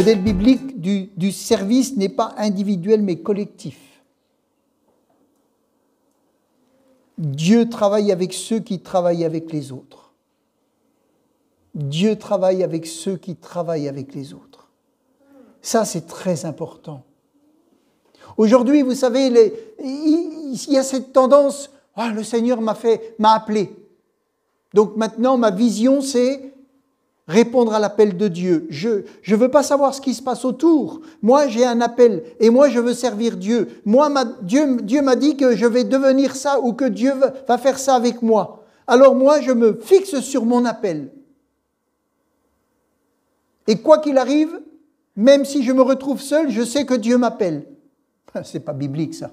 modèle biblique du service n'est pas individuel mais collectif. Dieu travaille avec ceux qui travaillent avec les autres. Dieu travaille avec ceux qui travaillent avec les autres. Ça, c'est très important. Aujourd'hui, vous savez, il y a cette tendance, ah, le Seigneur m'a appelé. Donc maintenant, ma vision, c'est répondre à l'appel de Dieu. Je ne veux pas savoir ce qui se passe autour. Moi, j'ai un appel et moi, je veux servir Dieu. Moi, Dieu m'a dit que je vais devenir ça ou que Dieu va faire ça avec moi. Alors moi, je me fixe sur mon appel. Et quoi qu'il arrive, même si je me retrouve seul, je sais que Dieu m'appelle. C'est pas biblique, ça.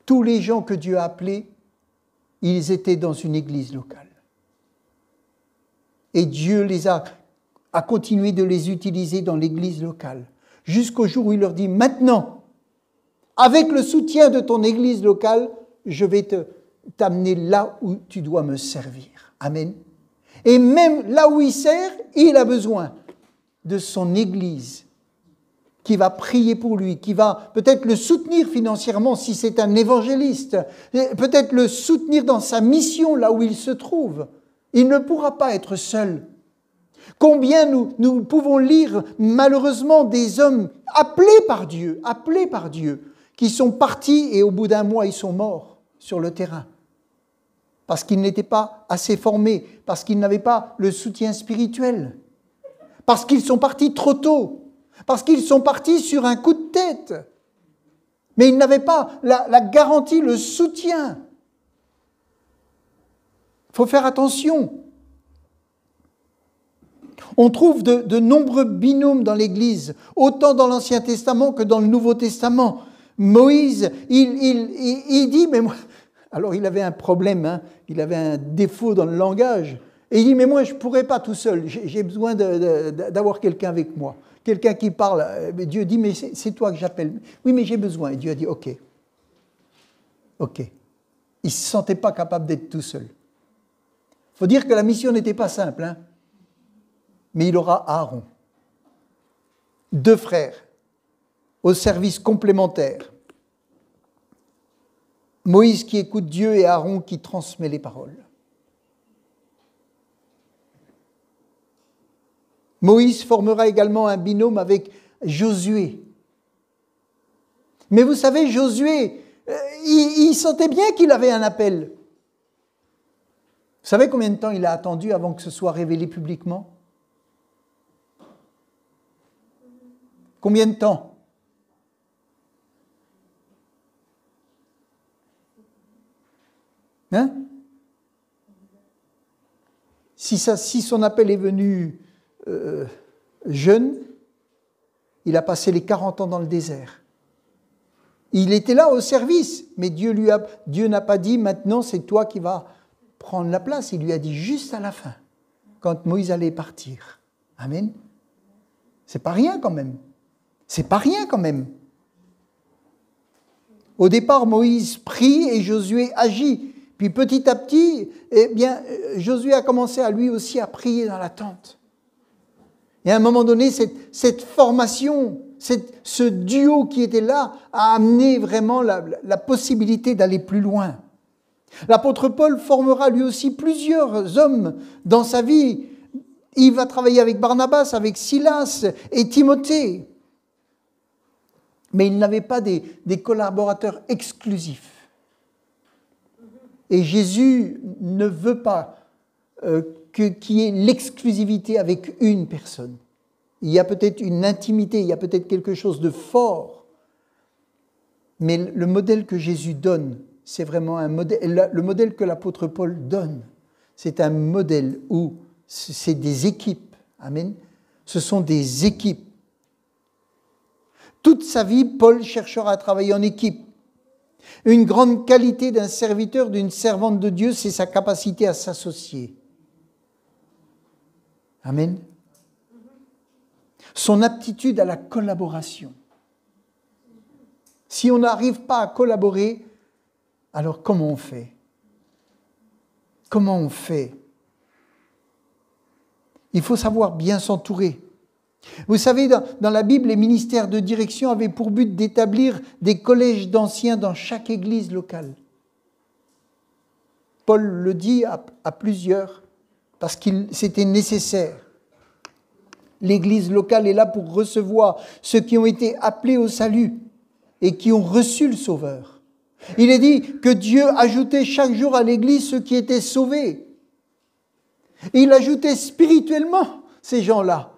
Tous les gens que Dieu a appelés, ils étaient dans une église locale. Et Dieu a continué de les utiliser dans l'église locale. Jusqu'au jour où il leur dit, maintenant, avec le soutien de ton église locale, je vais t'amener là où tu dois me servir. Amen. Et même là où il sert, il a besoin de son église qui va prier pour lui, qui va peut-être le soutenir financièrement si c'est un évangéliste, peut-être le soutenir dans sa mission là où il se trouve. Il ne pourra pas être seul. Combien nous pouvons lire malheureusement des hommes appelés par Dieu, qui sont partis et au bout d'un mois ils sont morts sur le terrain. Parce qu'ils n'étaient pas assez formés, parce qu'ils n'avaient pas le soutien spirituel, parce qu'ils sont partis trop tôt, parce qu'ils sont partis sur un coup de tête. Mais ils n'avaient pas la garantie, le soutien. Il faut faire attention. On trouve de nombreux binômes dans l'Église, autant dans l'Ancien Testament que dans le Nouveau Testament. Moïse, il dit, mais moi... Alors il avait un problème, il avait un défaut dans le langage. Et il dit, mais moi je ne pourrais pas tout seul, j'ai besoin d'avoir quelqu'un avec moi. Quelqu'un qui parle. Dieu dit, mais c'est toi que j'appelle. Oui, mais j'ai besoin. Et Dieu a dit, ok. Il ne se sentait pas capable d'être tout seul. Il faut dire que la mission n'était pas simple. Mais il aura Aaron. 2 frères au service complémentaire. Moïse qui écoute Dieu et Aaron qui transmet les paroles. Moïse formera également un binôme avec Josué. Mais vous savez, Josué, il sentait bien qu'il avait un appel. Vous savez combien de temps il a attendu avant que ce soit révélé publiquement ? Combien de temps ? Si son appel est venu jeune, il a passé les 40 ans dans le désert. Il était là au service, mais Dieu n'a pas dit maintenant c'est toi qui vas prendre la place. Il lui a dit juste à la fin, quand Moïse allait partir. Amen. C'est pas rien quand même. C'est pas rien quand même. Au départ, Moïse prie et Josué agit. Puis petit à petit, Josué a commencé à lui aussi à prier dans la tente. Et à un moment donné, cette formation, ce duo qui était là, a amené vraiment la possibilité d'aller plus loin. L'apôtre Paul formera lui aussi plusieurs hommes dans sa vie. Il va travailler avec Barnabas, avec Silas et Timothée. Mais il n'avait pas des collaborateurs exclusifs. Et Jésus ne veut pas qu'il y ait l'exclusivité avec une personne. Il y a peut-être une intimité, il y a peut-être quelque chose de fort. Mais le modèle que Jésus donne, c'est vraiment un modèle. Le modèle que l'apôtre Paul donne, c'est un modèle où c'est des équipes. Amen. Ce sont des équipes. Toute sa vie, Paul cherchera à travailler en équipe. Une grande qualité d'un serviteur, d'une servante de Dieu, c'est sa capacité à s'associer. Amen. Son aptitude à la collaboration. Si on n'arrive pas à collaborer, alors comment on fait ? Comment on fait ? Il faut savoir bien s'entourer. Vous savez, dans la Bible, les ministères de direction avaient pour but d'établir des collèges d'anciens dans chaque église locale. Paul le dit à plusieurs, parce que c'était nécessaire. L'église locale est là pour recevoir ceux qui ont été appelés au salut et qui ont reçu le Sauveur. Il est dit que Dieu ajoutait chaque jour à l'église ceux qui étaient sauvés. Et il ajoutait spirituellement ces gens-là,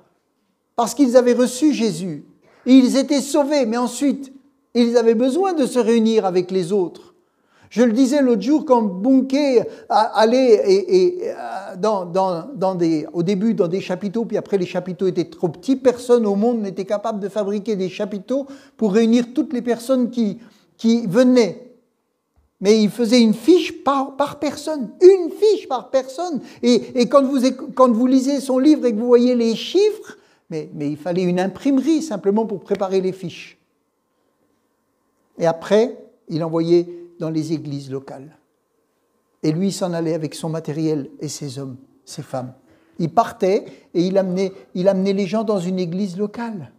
parce qu'ils avaient reçu Jésus. Et ils étaient sauvés, mais ensuite, ils avaient besoin de se réunir avec les autres. Je le disais l'autre jour, quand Bunke allait au début dans des chapiteaux, puis après les chapiteaux étaient trop petits, personne au monde n'était capable de fabriquer des chapiteaux pour réunir toutes les personnes qui venaient. Mais il faisait une fiche par personne, une fiche par personne. Et quand vous lisez son livre et que vous voyez les chiffres, mais il fallait une imprimerie simplement pour préparer les fiches. Et après, il envoyait dans les églises locales. Et lui, il s'en allait avec son matériel et ses hommes, ses femmes. Il partait et il amenait les gens dans une église locale.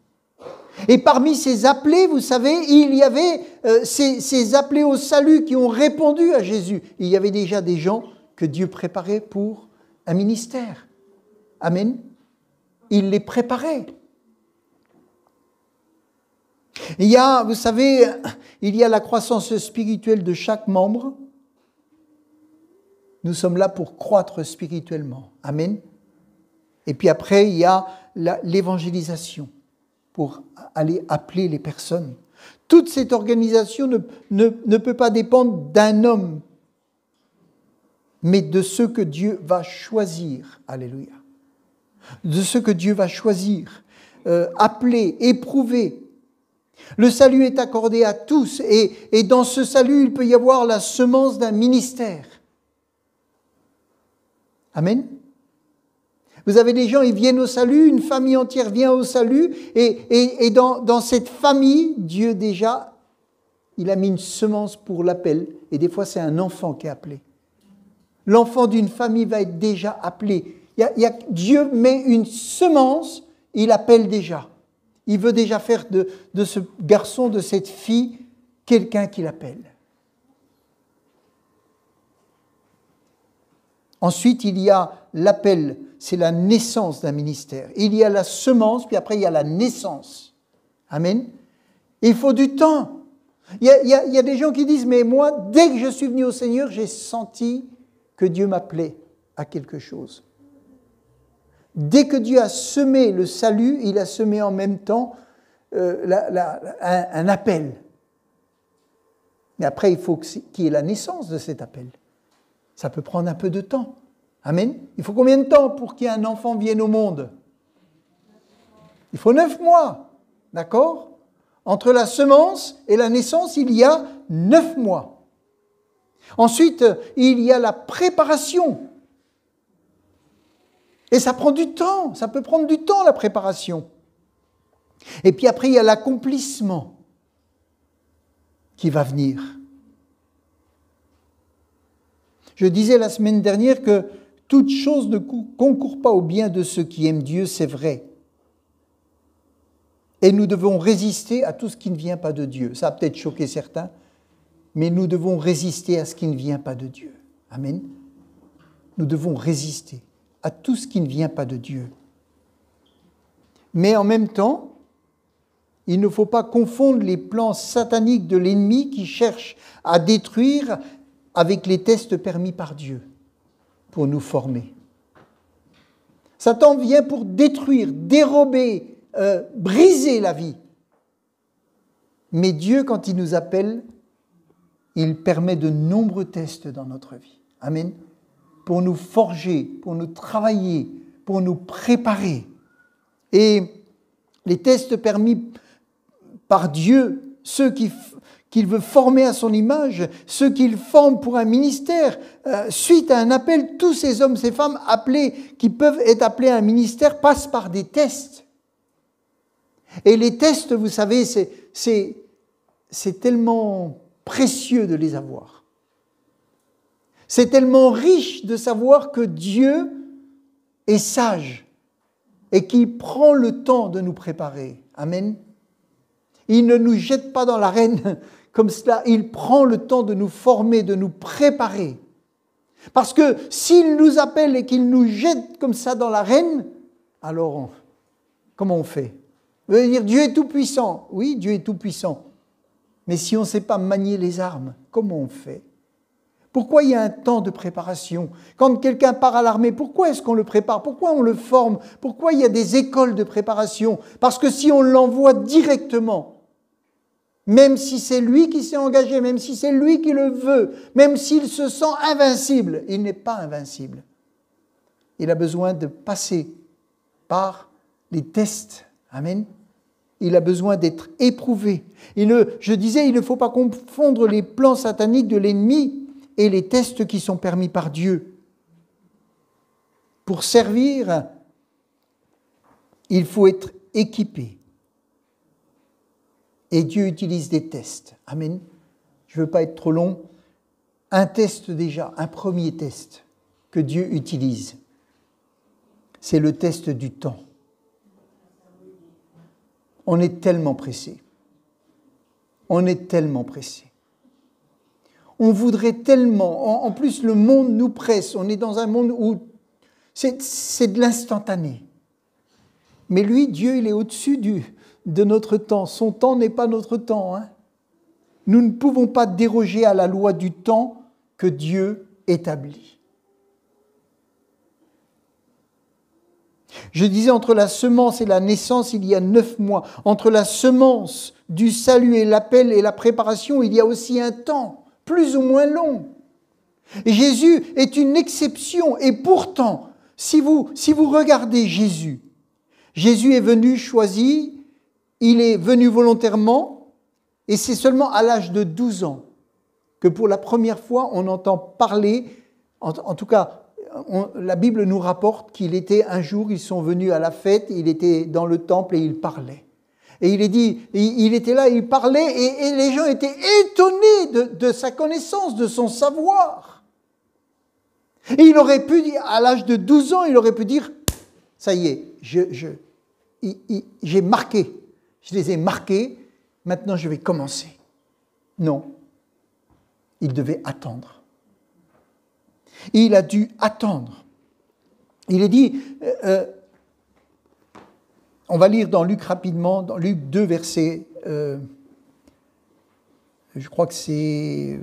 Et parmi ces appelés, vous savez, il y avait ces appelés au salut qui ont répondu à Jésus. Il y avait déjà des gens que Dieu préparait pour un ministère. Amen. Il les préparait. Vous savez, il y a la croissance spirituelle de chaque membre. Nous sommes là pour croître spirituellement. Amen. Et puis après, il y a l'évangélisation pour aller appeler les personnes. Toute cette organisation ne peut pas dépendre d'un homme, mais de ceux que Dieu va choisir. Alléluia. De ceux que Dieu va choisir, appeler, éprouver. Le salut est accordé à tous et dans ce salut, il peut y avoir la semence d'un ministère. Amen. Vous avez des gens, ils viennent au salut, une famille entière vient au salut et dans cette famille, Dieu déjà, il a mis une semence pour l'appel et des fois c'est un enfant qui est appelé. L'enfant d'une famille va être déjà appelé. Dieu met une semence, il appelle déjà. Il veut déjà faire de ce garçon, de cette fille, quelqu'un qui l'appelle. Ensuite, il y a l'appel, c'est la naissance d'un ministère. Il y a la semence, puis après il y a la naissance. Amen. Et il faut du temps. Il y a des gens qui disent, mais moi, dès que je suis venu au Seigneur, j'ai senti que Dieu m'appelait à quelque chose. Dès que Dieu a semé le salut, il a semé en même temps un appel. Mais après, il faut qu'il y ait la naissance de cet appel. Ça peut prendre un peu de temps. Amen. Il faut combien de temps pour qu'un enfant vienne au monde? Il faut 9 mois. D'accord? Entre la semence et la naissance, il y a 9 mois. Ensuite, il y a la préparation. Et ça prend du temps. Ça peut prendre du temps, la préparation. Et puis après, il y a l'accomplissement qui va venir. Je disais la semaine dernière que toute chose ne concourt pas au bien de ceux qui aiment Dieu, c'est vrai. Et nous devons résister à tout ce qui ne vient pas de Dieu. Ça a peut-être choqué certains, mais nous devons résister à ce qui ne vient pas de Dieu. Amen. Nous devons résister à tout ce qui ne vient pas de Dieu. Mais en même temps, il ne faut pas confondre les plans sataniques de l'ennemi qui cherche à détruire avec les tests permis par Dieu pour nous former. Satan vient pour détruire, dérober, briser la vie. Mais Dieu, quand il nous appelle, il permet de nombreux tests dans notre vie. Amen. Pour nous forger, pour nous travailler, pour nous préparer. Et les tests permis par Dieu, ceux qu'il veut former à son image, ceux qu'il forme pour un ministère, suite à un appel, tous ces hommes, ces femmes appelés, qui peuvent être appelés à un ministère, passent par des tests. Et les tests, vous savez, c'est tellement précieux de les avoir. C'est tellement riche de savoir que Dieu est sage et qui prend le temps de nous préparer. Amen. Il ne nous jette pas dans l'arène comme cela. Il prend le temps de nous former, de nous préparer. Parce que s'il nous appelle et qu'il nous jette comme ça dans l'arène, alors comment on fait? Vous allez dire, Dieu est tout-puissant. Oui, Dieu est tout-puissant. Mais si on ne sait pas manier les armes, comment on fait? Pourquoi il y a un temps de préparation? Quand quelqu'un part à l'armée, pourquoi est-ce qu'on le prépare? Pourquoi on le forme? Pourquoi il y a des écoles de préparation? Parce que si on l'envoie directement, même si c'est lui qui s'est engagé, même si c'est lui qui le veut, même s'il se sent invincible, il n'est pas invincible. Il a besoin de passer par les tests. Amen. Il a besoin d'être éprouvé. Je disais, il ne faut pas confondre les plans sataniques de l'ennemi et les tests qui sont permis par Dieu. Pour servir, il faut être équipé. Et Dieu utilise des tests. Amen. Je ne veux pas être trop long. Un test déjà, un premier test que Dieu utilise, c'est le test du temps. On est tellement pressé. On est tellement pressé. On voudrait tellement. En plus, le monde nous presse. On est dans un monde où c'est de l'instantané. Mais lui, Dieu, il est au-dessus de notre temps. Son temps n'est pas notre temps. Hein. Nous ne pouvons pas déroger à la loi du temps que Dieu établit. Je disais, entre la semence et la naissance, il y a 9 mois. Entre la semence du salut et l'appel et la préparation, il y a aussi un temps, plus ou moins long. Et Jésus est une exception. Et pourtant, si vous regardez Jésus, Jésus est venu choisi, il est venu volontairement, et c'est seulement à l'âge de 12 ans que pour la première fois on entend parler, en tout cas, la Bible nous rapporte qu'il était un jour, ils sont venus à la fête, il était dans le temple et il parlait. Et il est dit, il était là, il parlait et les gens étaient étonnés de sa connaissance, de son savoir. Et il aurait pu, à l'âge de 12 ans, il aurait pu dire, ça y est, j'ai marqué, je les ai marqués, maintenant je vais commencer. Non, il devait attendre. Il a dû attendre. Il est dit, on va lire dans Luc rapidement, dans Luc 2, verset, je crois que c'est...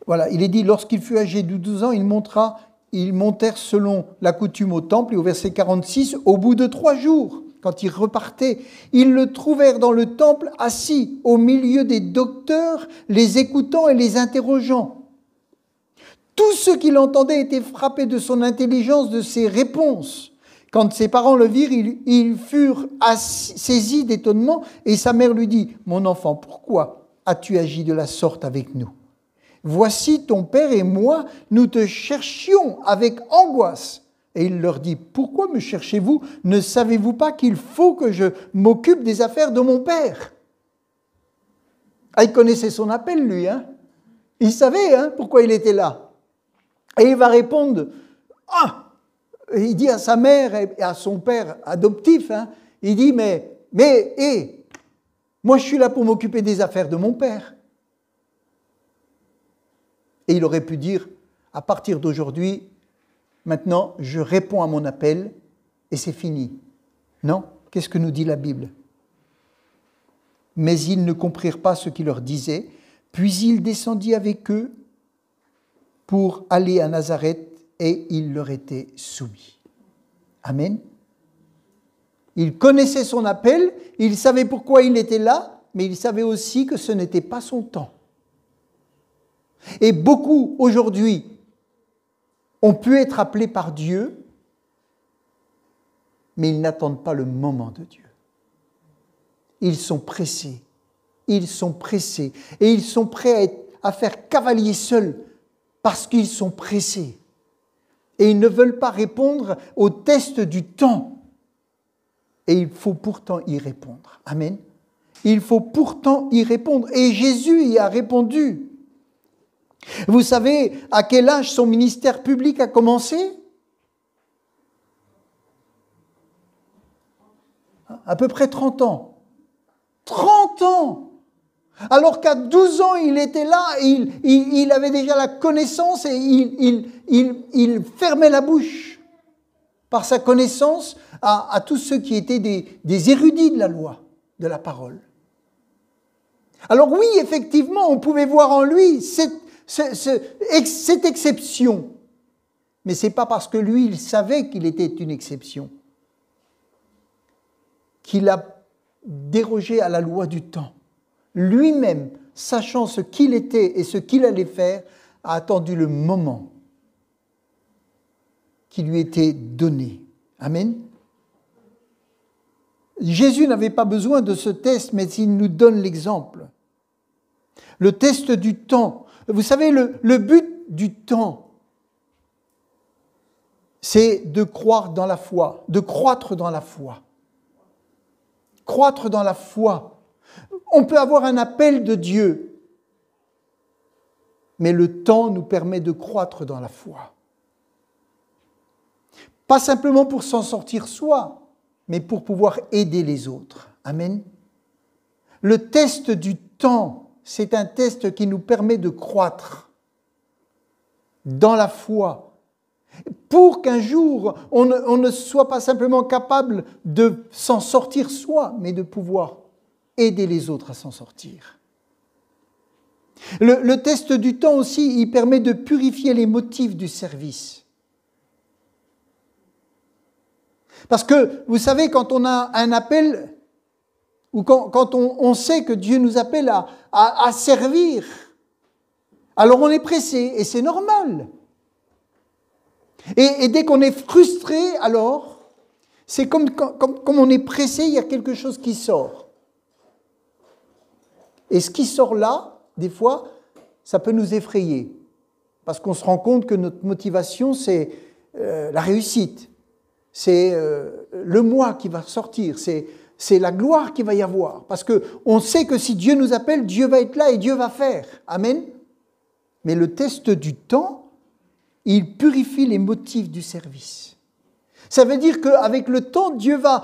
voilà, il est dit, lorsqu'il fut âgé de 12 ans, ils montèrent selon la coutume au temple, et au verset 46, au bout de 3 jours, quand ils repartaient, ils le trouvèrent dans le temple assis au milieu des docteurs, les écoutant et les interrogeant. Tous ceux qui l'entendaient étaient frappés de son intelligence, de ses réponses. Quand ses parents le virent, ils furent saisis d'étonnement et sa mère lui dit, « Mon enfant, pourquoi as-tu agi de la sorte avec nous ? Voici ton père et moi, nous te cherchions avec angoisse. » Et il leur dit, « Pourquoi me cherchez-vous ? Ne savez-vous pas qu'il faut que je m'occupe des affaires de mon père ?» Ah, il connaissait son appel, lui. Hein. Il savait pourquoi il était là. Et il va répondre, « Ah !» Il dit à sa mère et à son père adoptif, il dit, mais, moi je suis là pour m'occuper des affaires de mon père. Et il aurait pu dire, à partir d'aujourd'hui, maintenant je réponds à mon appel et c'est fini. Non, qu'est-ce que nous dit la Bible ? Mais ils ne comprirent pas ce qu'il leur disait, puis il descendit avec eux pour aller à Nazareth et il leur était soumis. Amen. Il connaissait son appel, il savait pourquoi il était là, mais il savait aussi que ce n'était pas son temps. Et beaucoup aujourd'hui ont pu être appelés par Dieu, mais ils n'attendent pas le moment de Dieu. Ils sont pressés, et ils sont prêts à faire cavalier seuls parce qu'ils sont pressés. Et ils ne veulent pas répondre au test du temps. Et il faut pourtant y répondre. Amen. Il faut pourtant y répondre. Et Jésus y a répondu. Vous savez à quel âge son ministère public a commencé ? à peu près 30 ans. 30 ans! Alors qu'à 12 ans, il était là, il avait déjà la connaissance et il fermait la bouche par sa connaissance à tous ceux qui étaient des érudits de la loi, de la parole. Alors oui, effectivement, on pouvait voir en lui cette exception. Mais ce n'est pas parce que lui, il savait qu'il était une exception qu'il a dérogé à la loi du temps. Lui-même, sachant ce qu'il était et ce qu'il allait faire, a attendu le moment qui lui était donné. Amen. Jésus n'avait pas besoin de ce test, mais il nous donne l'exemple. Le test du temps. Vous savez, le but du temps, c'est de croire dans la foi, de croître dans la foi. Croître dans la foi. On peut avoir un appel de Dieu, mais le temps nous permet de croître dans la foi. Pas simplement pour s'en sortir soi, mais pour pouvoir aider les autres. Amen. Le test du temps, c'est un test qui nous permet de croître dans la foi, pour qu'un jour, on ne soit pas simplement capable de s'en sortir soi, mais de pouvoir aider les autres à s'en sortir. Le test du temps aussi, il permet de purifier les motifs du service. Parce que, vous savez, quand on a un appel, ou quand on sait que Dieu nous appelle à servir, alors on est pressé, et c'est normal. Et dès qu'on est frustré, alors, c'est comme on est pressé, il y a quelque chose qui sort. Et ce qui sort là, des fois, ça peut nous effrayer. Parce qu'on se rend compte que notre motivation, c'est la réussite. C'est le moi qui va sortir. C'est la gloire qu'il va y avoir. Parce qu'on sait que si Dieu nous appelle, Dieu va être là et Dieu va faire. Amen. Mais le test du temps, il purifie les motifs du service. Ça veut dire qu'avec le temps, Dieu va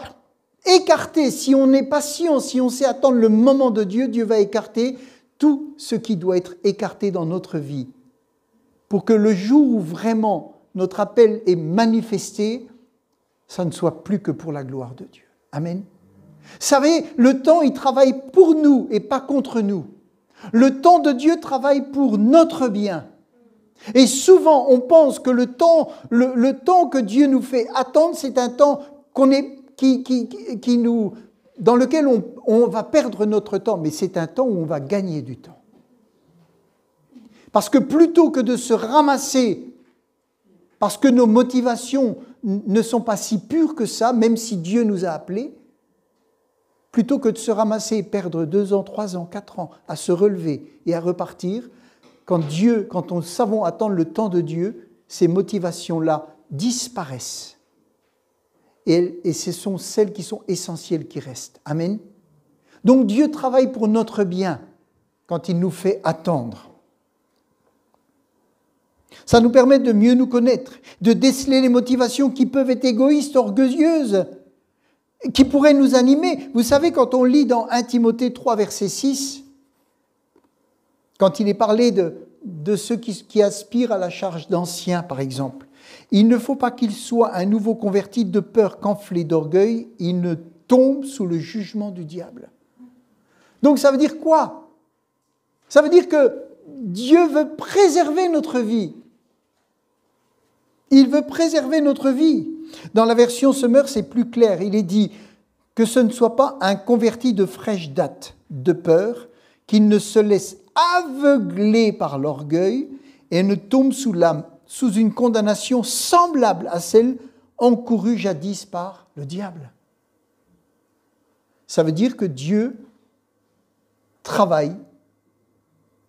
écarter, si on est patient, si on sait attendre le moment de Dieu, Dieu va écarter tout ce qui doit être écarté dans notre vie. Pour que le jour où vraiment notre appel est manifesté, ça ne soit plus que pour la gloire de Dieu. Amen. Vous savez, le temps, il travaille pour nous et pas contre nous. Le temps de Dieu travaille pour notre bien. Et souvent, on pense que le temps que Dieu nous fait attendre, c'est un temps dans lequel on va perdre notre temps, mais c'est un temps où on va gagner du temps. Parce que plutôt que de se ramasser, parce que nos motivations ne sont pas si pures que ça, même si Dieu nous a appelés, plutôt que de se ramasser et perdre 2 ans, 3 ans, 4 ans à se relever et à repartir, quand on savons attendre le temps de Dieu, ces motivations-là disparaissent. Et ce sont celles qui sont essentielles qui restent. Amen. Donc Dieu travaille pour notre bien quand il nous fait attendre. Ça nous permet de mieux nous connaître, de déceler les motivations qui peuvent être égoïstes, orgueilleuses, qui pourraient nous animer. Vous savez, quand on lit dans 1 Timothée 3, verset 6, quand il est parlé de ceux qui aspirent à la charge d'anciens, par exemple, il ne faut pas qu'il soit un nouveau converti de peur qu'enflé d'orgueil, il ne tombe sous le jugement du diable. Donc ça veut dire quoi? Ça veut dire que Dieu veut préserver notre vie. Il veut préserver notre vie. Dans la version Semeur, c'est plus clair. Il est dit que ce ne soit pas un converti de fraîche date, de peur, qu'il ne se laisse aveugler par l'orgueil et ne tombe sous une condamnation semblable à celle encourue jadis par le diable. Ça veut dire que Dieu travaille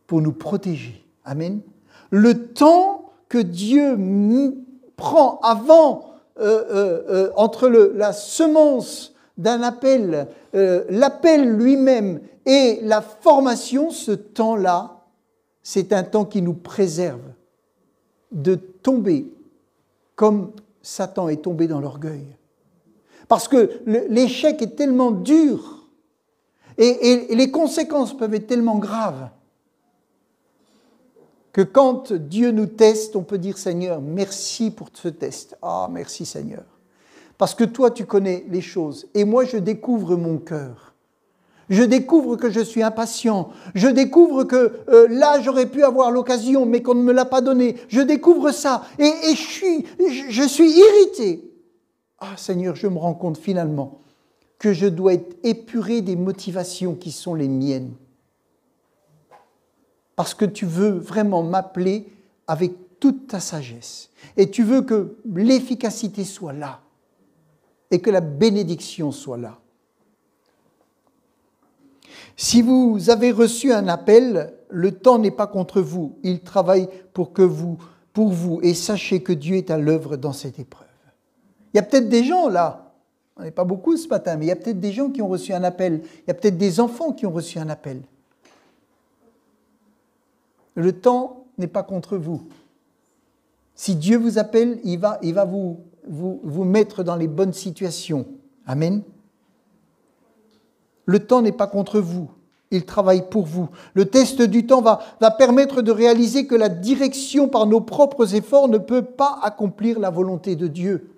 pour nous protéger. Amen. Le temps que Dieu prend avant, entre la semence d'un appel, l'appel lui-même et la formation, ce temps-là, c'est un temps qui nous préserve de tomber comme Satan est tombé dans l'orgueil. Parce que l'échec est tellement dur et les conséquences peuvent être tellement graves que quand Dieu nous teste, on peut dire « Seigneur, merci pour ce test. Ah, merci Seigneur. Parce que toi, tu connais les choses. Et moi, je découvre mon cœur. Je découvre que je suis impatient. Je découvre que là, j'aurais pu avoir l'occasion, mais qu'on ne me l'a pas donné. Je découvre ça. Et je suis irrité. Ah, Seigneur, je me rends compte finalement que je dois être épuré des motivations qui sont les miennes. Parce que tu veux vraiment m'appeler avec toute ta sagesse. Et tu veux que l'efficacité soit là. Et que la bénédiction soit là. Si vous avez reçu un appel, le temps n'est pas contre vous. Il travaille pour vous. Et sachez que Dieu est à l'œuvre dans cette épreuve. Il y a peut-être des gens là, on n'est pas beaucoup ce matin, mais il y a peut-être des gens qui ont reçu un appel. Il y a peut-être des enfants qui ont reçu un appel. Le temps n'est pas contre vous. Si Dieu vous appelle, il va vous mettre dans les bonnes situations. Amen. Le temps n'est pas contre vous. Il travaille pour vous. Le test du temps va permettre de réaliser que la direction par nos propres efforts ne peut pas accomplir la volonté de Dieu.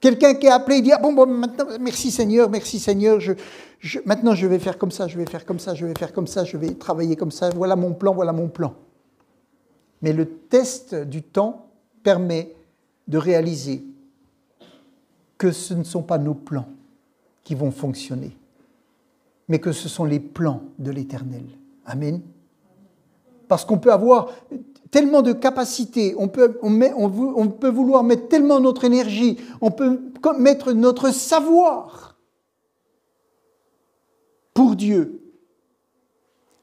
Quelqu'un qui est appelé, il dit « Ah bon, maintenant, merci Seigneur, maintenant je vais faire comme ça, je vais travailler comme ça, voilà mon plan. » Mais le test du temps permet de réaliser que ce ne sont pas nos plans qui vont fonctionner, mais que ce sont les plans de l'Éternel. Amen. Parce qu'on peut avoir tellement de capacités, on peut vouloir mettre tellement notre énergie, on peut mettre notre savoir pour Dieu.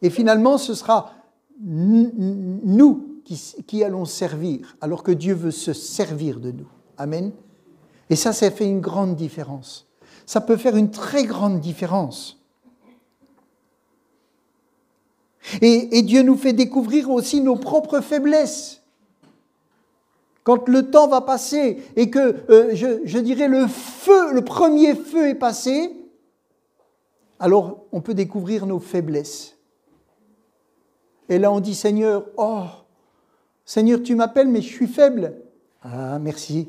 Et finalement, ce sera nous qui allons servir, alors que Dieu veut se servir de nous. Amen. Et ça fait une grande différence. Ça peut faire une très grande différence. Et Dieu nous fait découvrir aussi nos propres faiblesses. Quand le temps va passer et que, je dirais, le premier feu est passé, alors on peut découvrir nos faiblesses. Et là on dit, Seigneur, tu m'appelles, mais je suis faible. Ah, merci.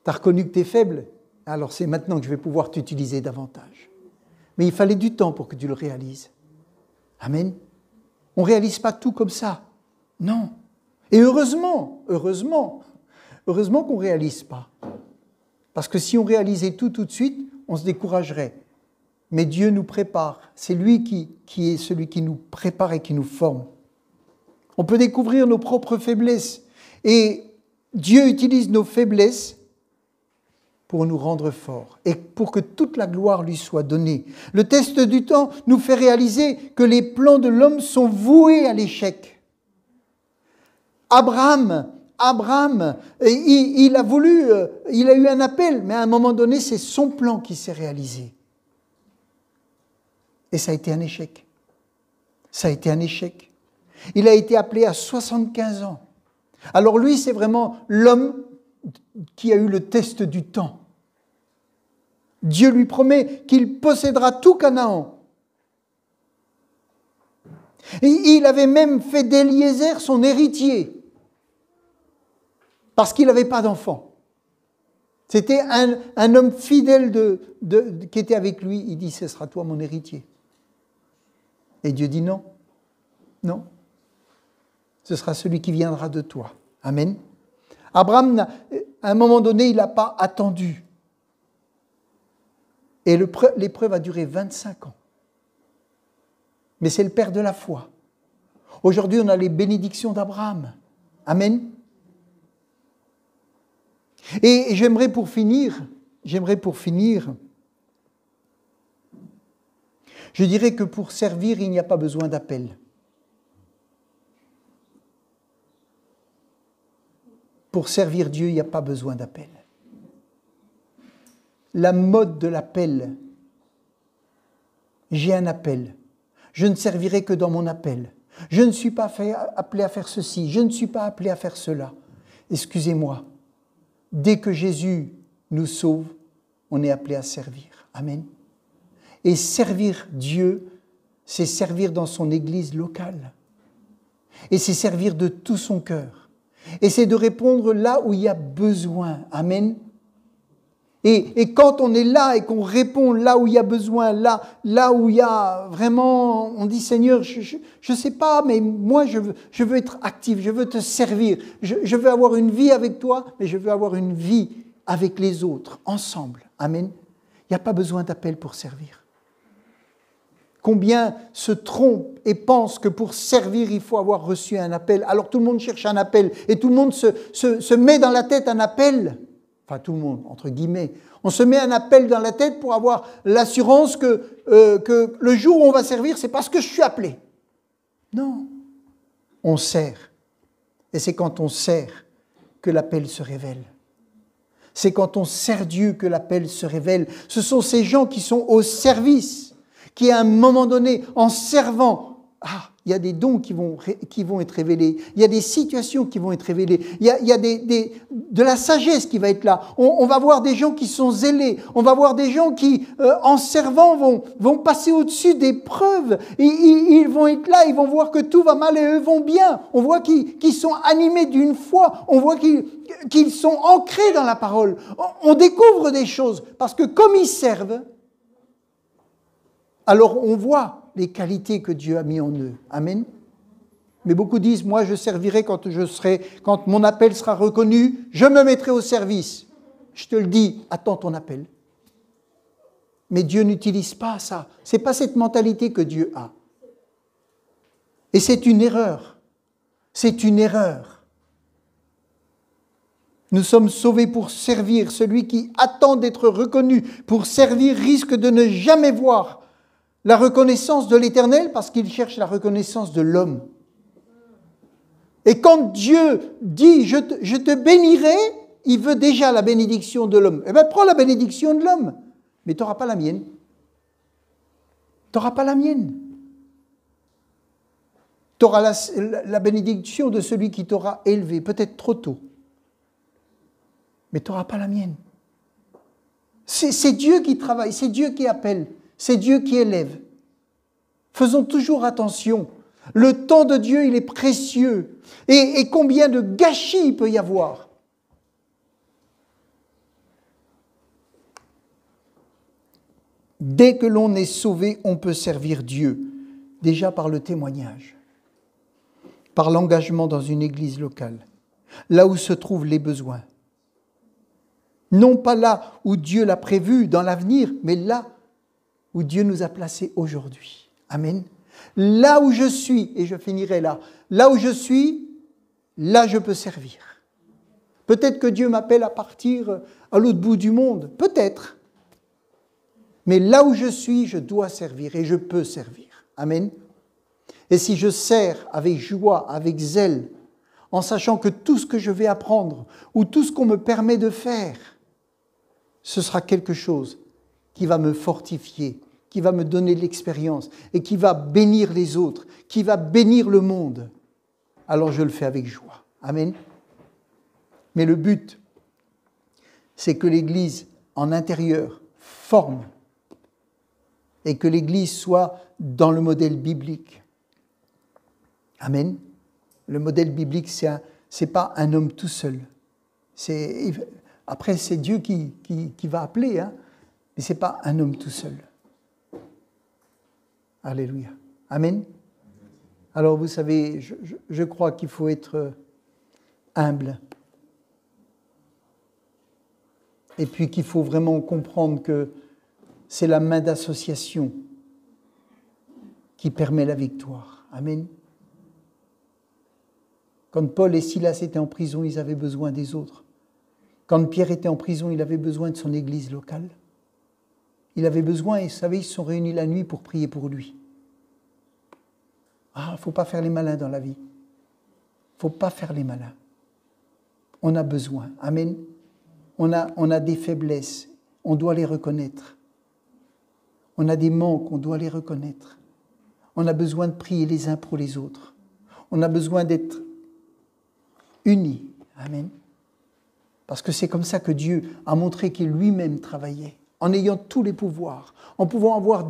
Tu as reconnu que tu es faible. Alors c'est maintenant que je vais pouvoir t'utiliser davantage. Mais il fallait du temps pour que tu le réalises. Amen. On ne réalise pas tout comme ça. Non. Et heureusement qu'on ne réalise pas. Parce que si on réalisait tout de suite, on se découragerait. Mais Dieu nous prépare. C'est lui qui est celui qui nous prépare et qui nous forme. On peut découvrir nos propres faiblesses. Et Dieu utilise nos faiblesses pour nous rendre forts et pour que toute la gloire lui soit donnée. Le test du temps nous fait réaliser que les plans de l'homme sont voués à l'échec. Abraham, il a eu un appel, mais à un moment donné, c'est son plan qui s'est réalisé. Et ça a été un échec. Il a été appelé à 75 ans. Alors lui, c'est vraiment l'homme qui a eu le test du temps. Dieu lui promet qu'il possédera tout Canaan. Et il avait même fait d'Éliézer son héritier, parce qu'il n'avait pas d'enfant. C'était un homme fidèle qui était avec lui. Il dit, ce sera toi mon héritier. Et Dieu dit non, ce sera celui qui viendra de toi. Amen. Abraham, à un moment donné, il n'a pas attendu. Et l'épreuve a duré 25 ans. Mais c'est le père de la foi. Aujourd'hui, on a les bénédictions d'Abraham. Amen. Et j'aimerais pour finir, je dirais que pour servir, il n'y a pas besoin d'appel. Pour servir Dieu, il n'y a pas besoin d'appel. La mode de l'appel. J'ai un appel. Je ne servirai que dans mon appel. Je ne suis pas appelé à faire ceci. Je ne suis pas appelé à faire cela. Excusez-moi. Dès que Jésus nous sauve, on est appelé à servir. Amen. Et servir Dieu, c'est servir dans son église locale. Et c'est servir de tout son cœur. Et c'est de répondre là où il y a besoin. Amen. Et quand on est là et qu'on répond là où il y a besoin, là où il y a vraiment, on dit Seigneur, je ne sais pas, mais moi je veux être actif, je veux te servir, je veux avoir une vie avec toi, mais je veux avoir une vie avec les autres, ensemble. Amen. Il n'y a pas besoin d'appel pour servir. Combien se trompent et pensent que pour servir, il faut avoir reçu un appel. Alors tout le monde cherche un appel et tout le monde se met dans la tête un appel. Enfin tout le monde, entre guillemets. On se met un appel dans la tête pour avoir l'assurance que le jour où on va servir, c'est parce que je suis appelé. Non, on sert. Et c'est quand on sert que l'appel se révèle. C'est quand on sert Dieu que l'appel se révèle. Ce sont ces gens qui sont au service, qui à un moment donné, en servant, il y a des dons qui vont être révélés, il y a des situations qui vont être révélées, il y a de la sagesse qui va être là. On va voir des gens qui sont zélés, on va voir des gens qui, en servant, vont passer au-dessus des preuves. Ils vont être là, ils vont voir que tout va mal et eux vont bien. On voit qu'ils sont animés d'une foi, on voit qu'ils sont ancrés dans la parole. On découvre des choses parce que comme ils servent, alors on voit les qualités que Dieu a mis en eux. Amen. Mais beaucoup disent, moi je servirai quand mon appel sera reconnu, je me mettrai au service. Je te le dis, attends ton appel. Mais Dieu n'utilise pas ça. Ce n'est pas cette mentalité que Dieu a. Et c'est une erreur. C'est une erreur. Nous sommes sauvés pour servir. Celui qui attend d'être reconnu pour servir risque de ne jamais voir la reconnaissance de l'Éternel parce qu'il cherche la reconnaissance de l'homme. Et quand Dieu dit « je te bénirai », il veut déjà la bénédiction de l'homme. Eh bien, prends la bénédiction de l'homme, mais tu n'auras pas la mienne. Tu n'auras pas la mienne. Tu auras la bénédiction de celui qui t'aura élevé, peut-être trop tôt. Mais tu n'auras pas la mienne. C'est Dieu qui travaille, c'est Dieu qui appelle. C'est Dieu qui élève. Faisons toujours attention. Le temps de Dieu, il est précieux. Et combien de gâchis il peut y avoir. Dès que l'on est sauvé, on peut servir Dieu. Déjà par le témoignage. Par l'engagement dans une église locale. Là où se trouvent les besoins. Non pas là où Dieu l'a prévu dans l'avenir, mais là où Dieu nous a placés aujourd'hui. Amen. Là où je suis, et je finirai là où je suis, là je peux servir. Peut-être que Dieu m'appelle à partir à l'autre bout du monde, peut-être. Mais là où je suis, je dois servir et je peux servir. Amen. Et si je sers avec joie, avec zèle, en sachant que tout ce que je vais apprendre ou tout ce qu'on me permet de faire, ce sera quelque chose qui va me fortifier, qui va me donner de l'expérience et qui va bénir les autres, qui va bénir le monde, alors je le fais avec joie. Amen. Mais le but, c'est que l'Église en intérieur forme et que l'Église soit dans le modèle biblique. Amen. Le modèle biblique, c'est pas un homme tout seul. Après, c'est Dieu qui va appeler, hein, mais ce n'est pas un homme tout seul. Alléluia. Amen. Alors, vous savez, je crois qu'il faut être humble. Et puis qu'il faut vraiment comprendre que c'est la main d'association qui permet la victoire. Amen. Quand Paul et Silas étaient en prison, ils avaient besoin des autres. Quand Pierre était en prison, il avait besoin de son église locale. Il avait besoin, et vous savez, ils se sont réunis la nuit pour prier pour lui. Il ne faut pas faire les malins dans la vie. Il ne faut pas faire les malins. On a besoin. Amen. On a des faiblesses. On doit les reconnaître. On a des manques. On doit les reconnaître. On a besoin de prier les uns pour les autres. On a besoin d'être unis. Amen. Parce que c'est comme ça que Dieu a montré qu'il lui-même travaillait. en ayant tous les pouvoirs, en pouvant avoir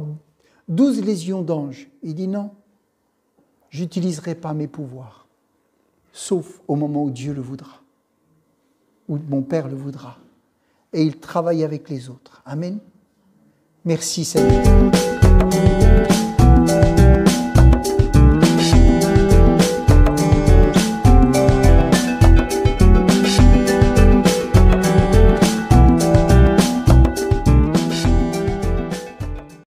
12 légions d'anges. Il dit non, j'utiliserai pas mes pouvoirs, sauf au moment où Dieu le voudra, où mon Père le voudra. Et il travaille avec les autres. Amen. Merci Seigneur.